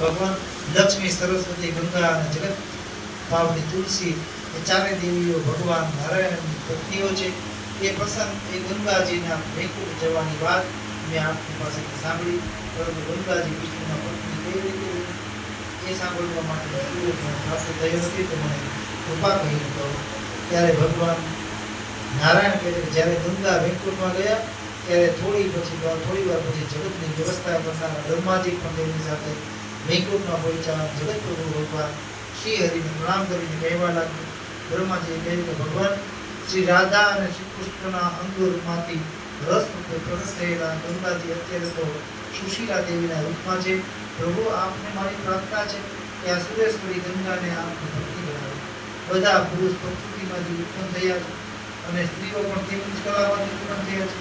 ભગવાન લક્ષ્મી, સરસ્વતી, ગંગા અને જગત પાવની તુલસી એ ચારે દેવીઓ ભગવાન નારાયણની પત્નીઓ છે. એ પ્રસંગ એ ગંગાજીના વૈકુંઠ જવાની વાત મેં આપની પાસેથી સાંભળી, પરંતુ ગંગાજી વિષ્ણુના પત્ની કેવી રીતે એ સાંભળવા માટે સૂર્યગ્રહણ પ્રાપ્ત થયું નથી, તો મને કૃપા કરી કહો. ત્યારે ભગવાન નારાયણ કહે છે કે જ્યારે ગંગા વૈકુંઠમાં ગયા ત્યારે થોડી વાર પછી જગતની વ્યવસ્થા કરનારા બ્રહ્માજી પણ તેમની સાથે વૈકુંઠમાં પહોંચ્યા. જગત પ્રભુ ભગવાન શ્રી હરિને પ્રણામ કરીને કહેવા લાગ્યા. બ્રહ્માજીએ કહ્યું કે ભગવાન શ્રી રાધા અને શ્રી કૃષ્ણના અંગોમાંથી રસ રૂપે પ્રગટ થયેલા ગંગાજી અત્યારે તો સુશીલા દેવીના રૂપમાં છે. પ્રભુ, આપને મારી પ્રાર્થના છે કે આ સુરેશ્વરી ગંગાને આપની ભક્તિ બનાવો. બધા પુરુષ પ્રકૃતિમાંથી ઉત્પન્ન થયા છે અને સ્ત્રીઓ પણ તેમની જ કલામાંથી ઉત્પન્ન થયા છે.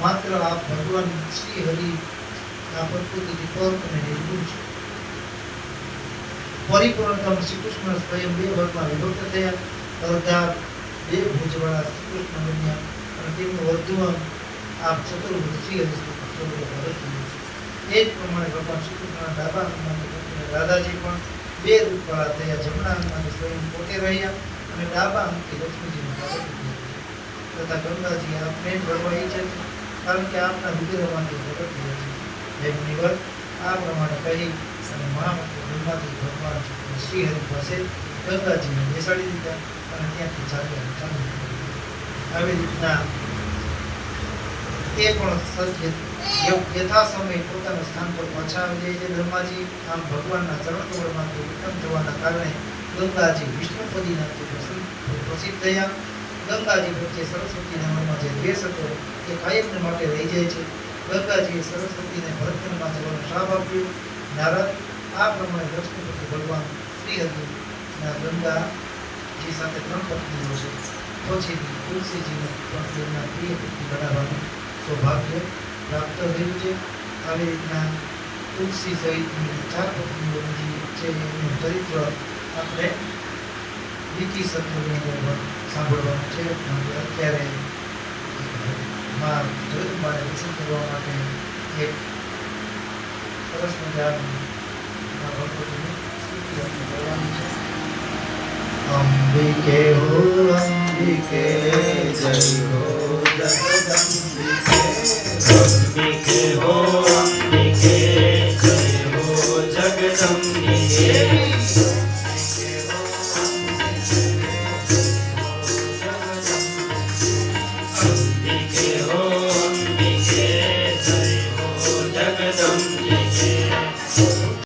માત્ર આપ ભગવાન શ્રી હરિ આ પ્રકૃતિથી પર અને નિર્ગુણ છે. પરિપૂર્ણતમ શ્રી કૃષ્ણ સ્વયં બે ભાગમાં વિભક્ત થયા. અર્ધા બે ભુજવાળા શ્રી કૃષ્ણ બન્યા અને તેમનું વર્ધમાન આપ ચતુર્ભુજ શ્રી હરિ સ્વરૂપ. એ જ પ્રમાણે ભગવાન શ્રી કૃષ્ણના ડાબા અંગમાંથી રાધાજી પણ બે રૂપવાળા થયા. જમણા અંગમાંથી સ્વયં પોતે રહ્યા અને ડાબા અંગથી લક્ષ્મીજીનું પ્રગટ થયા તથા ગંગાજી આપને ભરવા ઈચ્છે છે, કારણ કે આપના રુધિરમાંથી પ્રગટ થયા છે. હે મુનિવર, આ પ્રમાણે કહી અને મહામંત્ર બ્રહ્માજી ભગવાન શ્રી હરિ પાસે ગંગાજીને બેસાડી દીધા અને ત્યાંથી ચાલ્યા. આવી રીતના તે પણ યથા સમય પોતાના સ્થાન પર પાછા આવી જાય છે. બ્રહ્માજી આમ ભગવાનના ચરણ કમળમાંથી ઉત્પન્ન થવાના કારણે ગંગાજી વિષ્ણુપદી નામથી પ્રસિદ્ધ થયા. ગંગાજી પ્રત્યે સરસ્વતીના મનમાં જે દ્વેષ હતો એ કાયમને માટે રહી જાય છે. ગંગાજીએ સરસ્વતીને ભરતખંડમાં જવાનો શાપ આપ્યો. નારદ આ પ્રમાણે લક્ષ્મીપતિ ભગવાન શ્રી હરિના ગંગાજી સાથે 3 પત્નીઓ છે. પછી તુલસીજીને પણ તેમના પ્રિય પત્ની બનાવવાનું સૌભાગ્ય પ્રાપ્ત થયું છે. આવી રીતના તુલસી સહિતની 4 પત્નીઓની જે એનું ચરિત્ર આપણે વિધિ સત્સંગની સાંભળવાનું છે. અત્યારે જગદંબાને દર્શન કરવા માટે એક સરસ મજાની ભગવતીની સ્તુતિ આપણે કરવાની છે. અંબિકે હો અંબિકે જય હો જગદંબિકે, અંબિકે હો